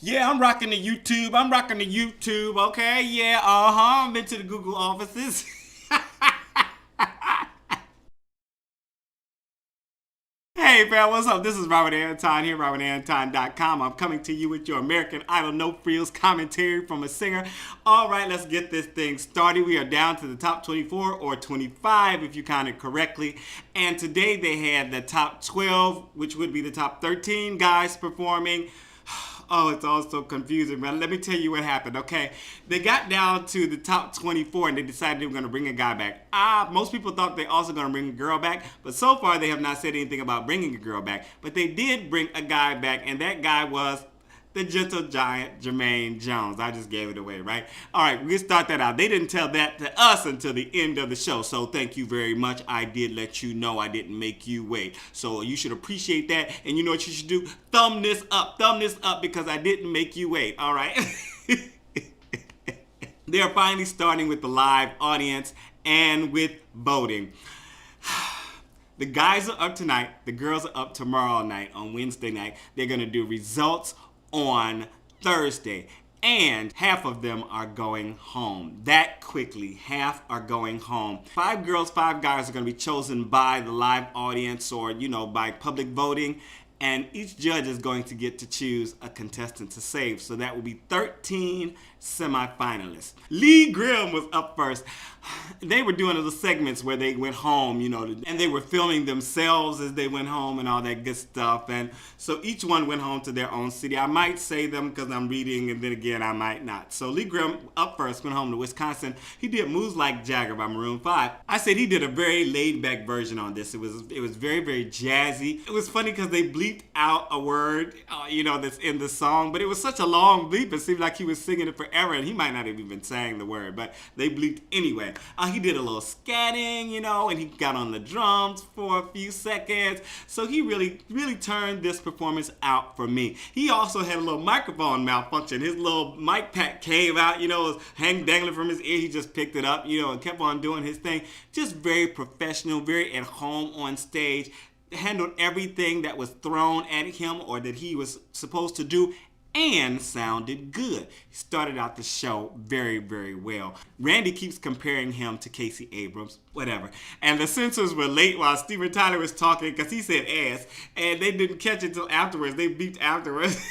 Yeah, I'm rocking the YouTube. I'm rocking the YouTube. Okay, yeah, I'm into the Google offices. Hey, man, what's up? This is Robert Anton here, robertanton.com. I'm coming to you with your American Idol No Frills commentary from a singer. All right, let's get this thing started. We are down to the top 24 or 25 if you counted correctly. And today they had the top 12, which would be the top 13 guys performing. Oh, it's all so confusing, man. Let me tell you what happened, okay? They got down to the top 24 and they decided they were going to bring a guy back. Most people thought they also going to bring a girl back, but so far they have not said anything about bringing a girl back. But they did bring a guy back, and that guy was the gentle giant Jermaine Jones. I just gave it away, right? All right, we'll start that out. They didn't tell that to us until the end of the show, so thank you very much. I did let you know. I didn't make you wait. So you should appreciate that, and you know what you should do? Thumb this up because I didn't make you wait, all right? They're finally starting with the live audience and with voting. The guys are up tonight. The girls are up tomorrow night on Wednesday night. They're going to do results on Thursday, and half of them are going home. That quickly, half are going home. 5 girls, 5 guys are going to be chosen by the live audience or, by public voting, and each judge is going to get to choose a contestant to save. So that will be 13 semifinalists. Lee Grimm was up first. They were doing little segments where they went home, and they were filming themselves as they went home and all that good stuff. And so each one went home to their own city. I might say them because I'm reading, and then again, I might not. So Lee Grimm up first went home to Wisconsin. He did Moves Like Jagger by Maroon 5. I said he did a very laid-back version on this. It was very, very jazzy. It was funny because they bleeped out a word, that's in the song, but it was such a long bleep. It seemed like he was singing it forever, and he might not have even sang the word, but they bleeped anyway. He did a little scatting, and he got on the drums for a few seconds. So he really, really turned this performance out for me. He also had a little microphone malfunction. His little mic pack came out, was dangling from his ear. He just picked it up, and kept on doing his thing. Just very professional, very at home on stage. Handled everything that was thrown at him or that he was supposed to do, and sounded good. He started out the show very, very well. Randy keeps comparing him to Casey Abrams, whatever. And the censors were late while Steven Tyler was talking because he said ass, and they didn't catch it until afterwards. They beeped afterwards.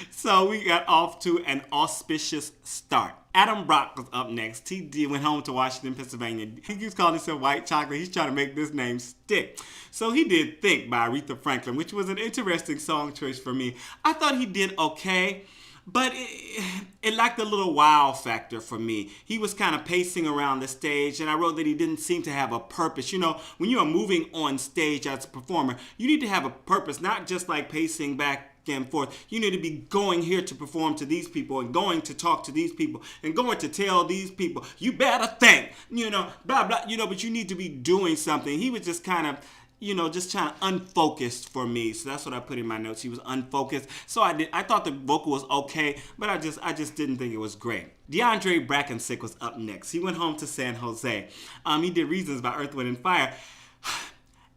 So we got off to an auspicious start. Adam Brock was up next. He went home to Washington, Pennsylvania. He keeps calling himself White Chocolate. He's trying to make this name stick. So he did Think by Aretha Franklin, which was an interesting song choice for me. I thought he did okay, but it lacked a little wow factor for me. He was kind of pacing around the stage, and I wrote that he didn't seem to have a purpose. When you are moving on stage as a performer, you need to have a purpose, not just like pacing back and forth. You need to be going here to perform to these people and going to talk to these people and going to tell these people, you better think, blah, blah, but you need to be doing something. He was just kind of, just kind of unfocused for me. So that's what I put in my notes. He was unfocused. So I thought the vocal was okay, but I just didn't think it was great. Deandre Brackensick was up next. He went home to San Jose. He did Reasons by Earth, Wind, and Fire.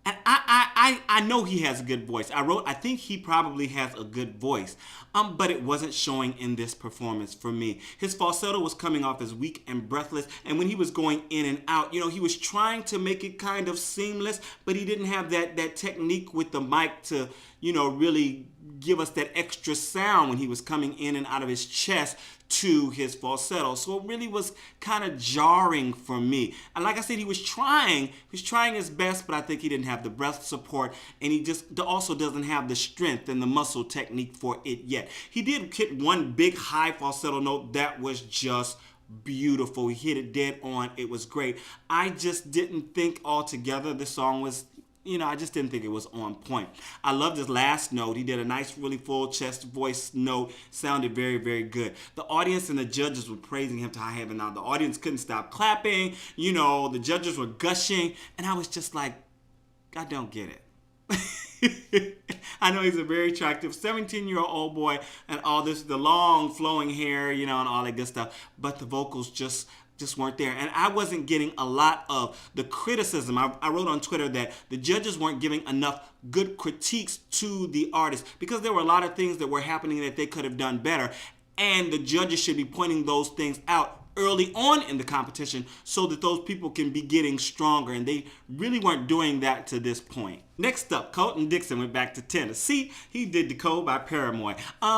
And I know he has a good voice. I think he probably has a good voice, but it wasn't showing in this performance for me. His falsetto was coming off as weak and breathless, and when he was going in and out, he was trying to make it kind of seamless, but he didn't have that technique with the mic to, really give us that extra sound when he was coming in and out of his chest to his falsetto. So it really was kind of jarring for me. And like I said, he was trying his best, but I think he didn't have the breath support, and he just also doesn't have the strength and the muscle technique for it yet. He did hit one big high falsetto note that was just beautiful. He hit it dead on. It was great. I just didn't think altogether the song was, I just didn't think it was on point. I loved his last note. He did a nice, really full chest voice note. Sounded very, very good. The audience and the judges were praising him to high heaven. Now, the audience couldn't stop clapping. The judges were gushing. And I was just like, I don't get it. I know he's a very attractive 17-year-old boy and all this, the long flowing hair, and all that good stuff. But the vocals just just weren't there. And I wasn't getting a lot of the criticism. I wrote on Twitter that the judges weren't giving enough good critiques to the artists because there were a lot of things that were happening that they could have done better. And the judges should be pointing those things out early on in the competition so that those people can be getting stronger, and they really weren't doing that to this point. Next up, Colton Dixon went back to Tennessee. He did Decode by Paramore.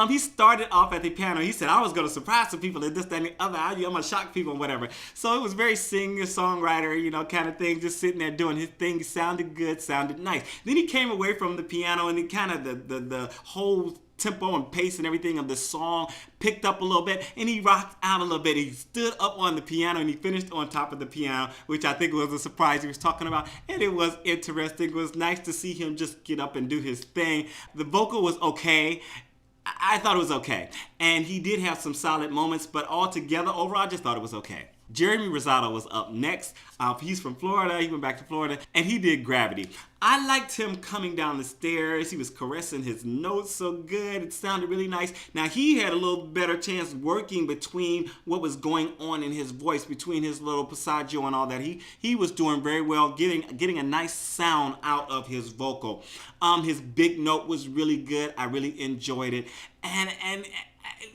He started off at the piano. He said, I was going to surprise some people and this, that, and the other. I'm going to shock people and whatever. So it was very singer-songwriter, kind of thing, just sitting there doing his thing. He sounded good, sounded nice. Then he came away from the piano, and he kind of, the whole tempo and pace and everything of the song picked up a little bit, and he rocked out a little bit. He stood up on the piano and he finished on top of the piano, which I think was a surprise he was talking about, and it was interesting. It was nice to see him just get up and do his thing. The vocal was okay. I thought it was okay, and he did have some solid moments, but altogether, overall, I just thought it was okay. Jeremy Rosado was up next. He's from Florida. He went back to Florida, and he did Gravity. I liked him coming down the stairs. He was caressing his notes so good. It sounded really nice. Now, he had a little better chance working between what was going on in his voice, between his little passaggio and all that. He was doing very well, getting a nice sound out of his vocal. His big note was really good. I really enjoyed it. And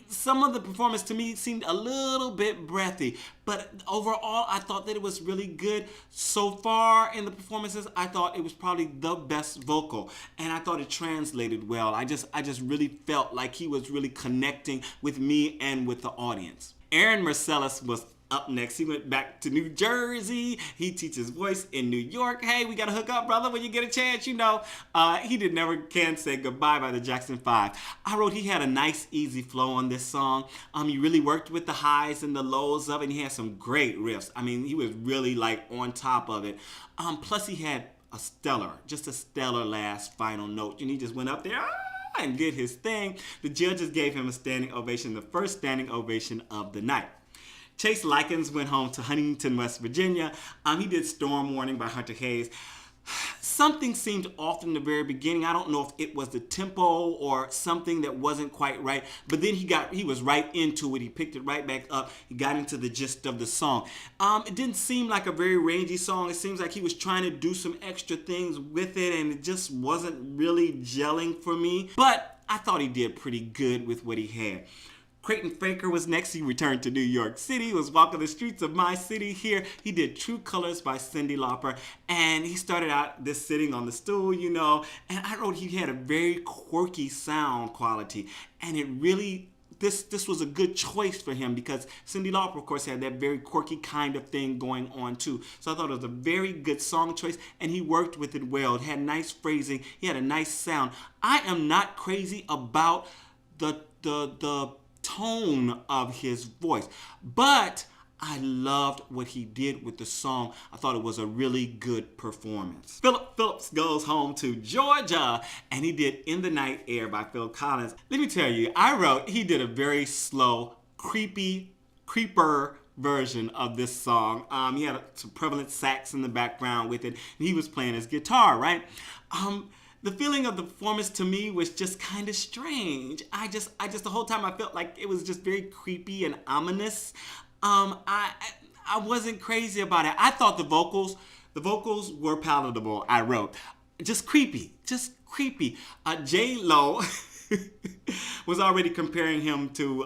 some of the performance to me seemed a little bit breathy, but overall I thought that it was really good. So far in the performances, I thought it was probably the best vocal, and I thought it translated well. I just really felt like he was really connecting with me and with the audience. Aaron Marcellus was up next. He went back to New Jersey. He teaches voice in New York. Hey, we got to hook up, brother, when you get a chance, He did Never Can Say Goodbye by the Jackson 5. I wrote he had a nice, easy flow on this song. He really worked with the highs and the lows of it, and he had some great riffs. I mean, he was really on top of it. Plus, he had just a stellar last final note, and he just went up there and did his thing. The judges gave him a standing ovation, the first standing ovation of the night. Chase Likens went home to Huntington, West Virginia. He did Storm Warning by Hunter Hayes. Something seemed off in the very beginning. I don't know if it was the tempo or something that wasn't quite right, but then he was right into it. He picked it right back up. He got into the gist of the song. It didn't seem like a very rangy song. It seems like he was trying to do some extra things with it, and it just wasn't really gelling for me. But I thought he did pretty good with what he had. Creighton Fraker was next. He returned to New York City. He was walking the streets of my city here. He did True Colors by Cyndi Lauper. And he started out this sitting on the stool, And I wrote he had a very quirky sound quality. And it really, this was a good choice for him because Cyndi Lauper, of course, had that very quirky kind of thing going on too. So I thought it was a very good song choice, and he worked with it well. It had nice phrasing. He had a nice sound. I am not crazy about the tone of his voice, but I loved what he did with the song. I thought it was a really good performance. Phillip Phillips goes home to Georgia, and he did In the Night Air by Phil Collins. Let me tell you, I wrote he did a very slow, creeper version of this song. He had some prevalent sax in the background with it, and he was playing his guitar, right? The feeling of the performance to me was just kind of strange. I just the whole time I felt like it was just very creepy and ominous. I wasn't crazy about it. I thought the vocals were palatable. I wrote just creepy. J-Lo was already comparing him to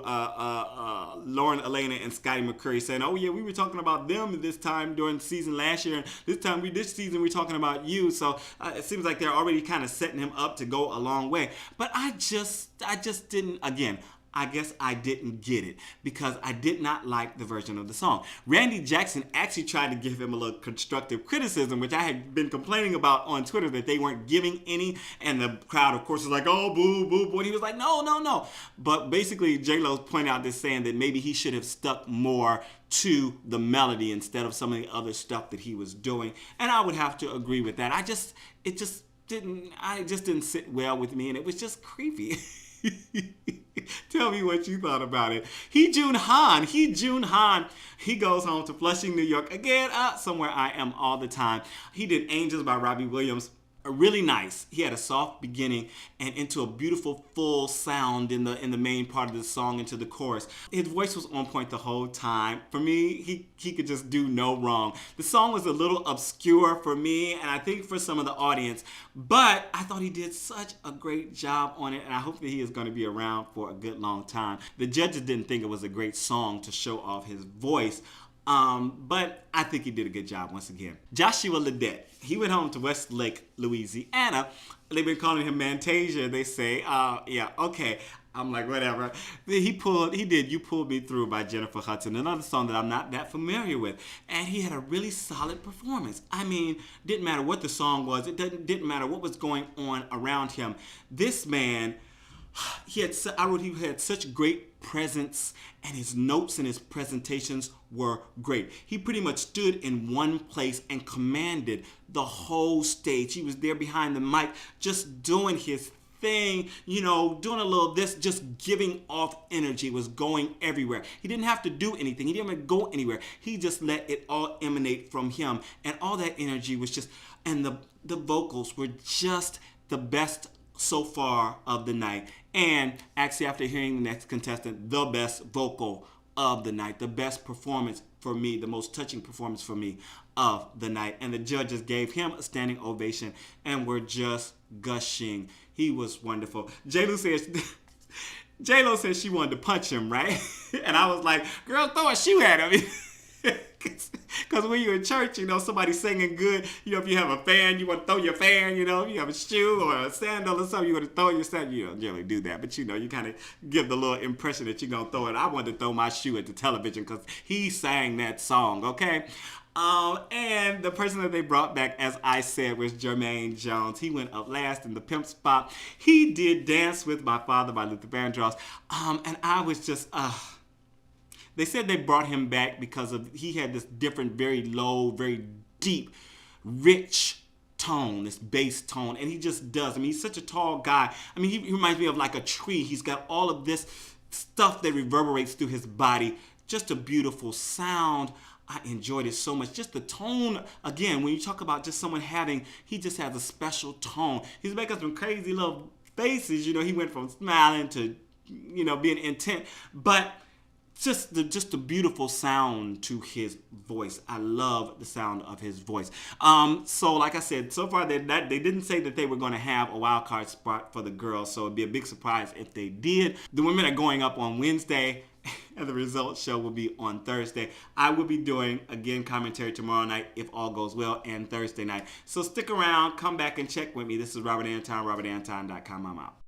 Lauren Elena and Scotty McCreery, saying, oh yeah, we were talking about them this time during the season last year, and this season we're talking about you. So it seems like they're already kind of setting him up to go a long way. But I just didn't, again, I guess I didn't get it because I did not like the version of the song. Randy Jackson actually tried to give him a little constructive criticism, which I had been complaining about on Twitter that they weren't giving any, and the crowd, of course, was like, oh, boo, boo, boo, and he was like, no. But basically, J-Lo pointed out this, saying that maybe he should have stuck more to the melody instead of some of the other stuff that he was doing, and I would have to agree with that. It just didn't sit well with me, and it was just creepy. Tell me what you thought about it. Hee Jun Han. He goes home to Flushing, New York. Again, somewhere I am all the time. He did Angels by Robbie Williams. really nice. He had a soft beginning and into a beautiful full sound in the main part of the song into the chorus. His voice was on point the whole time. For me, he could just do no wrong. The song was a little obscure for me and I think for some of the audience, but I thought he did such a great job on it and I hope that he is going to be around for a good long time. The judges didn't think it was a great song to show off his voice. But I think he did a good job once again. Joshua Ledet, he went home to Westlake, Louisiana. They've been calling him Mantasia. They say, yeah, okay. I'm like, whatever. He did You Pulled Me Through by Jennifer Hudson, another song that I'm not that familiar with. And he had a really solid performance. I mean, didn't matter what the song was. It didn't matter what was going on around him. This man, he had such great presence and his notes and his presentations were great. He pretty much stood in one place and commanded the whole stage. He was there behind the mic just doing his thing, you know, doing a little this, just giving off energy, was going everywhere. He didn't have to do anything. He didn't have to go anywhere. He just let it all emanate from him. And all that energy was just, and the vocals were just the best so far of the night. And actually, after hearing the next contestant, the best vocal of the night, the best performance for me, the most touching performance for me of the night. And the judges gave him a standing ovation and were just gushing. He was wonderful. J-Lo said she wanted to punch him, right? And I was like, girl, throw a shoe at him. Because when you're in church, you know, somebody singing good, you know, if you have a fan, you want to throw your fan, you know, if you have a shoe or a sandal or something, you want to throw your sandal. You don't generally do that, but you know, you kind of give the little impression that you're going to throw it. I wanted to throw my shoe at the television because he sang that song, okay? And the person that they brought back, as I said, was Jermaine Jones. He went up last in the pimp spot. He did Dance With My Father by Luther Vandross. And I was just, they said they brought him back because he had this different, very low, very deep, rich tone, this bass tone, and he just does. I mean, he's such a tall guy. I mean, he reminds me of like a tree. He's got all of this stuff that reverberates through his body. Just a beautiful sound. I enjoyed it so much. Just the tone, again, when you talk about just someone he just has a special tone. He's making some crazy little faces. You know, he went from smiling to, you know, being intent, but just the beautiful sound to his voice. I love the sound of his voice. So like I said, so far they didn't say that they were going to have a wild card spot for the girls, so it'd be a big surprise if they did. The women are going up on Wednesday, and the results show will be on Thursday. I will be doing, again, commentary tomorrow night, if all goes well, and Thursday night. So stick around, come back and check with me. This is Robert Anton, robertanton.com. I'm out.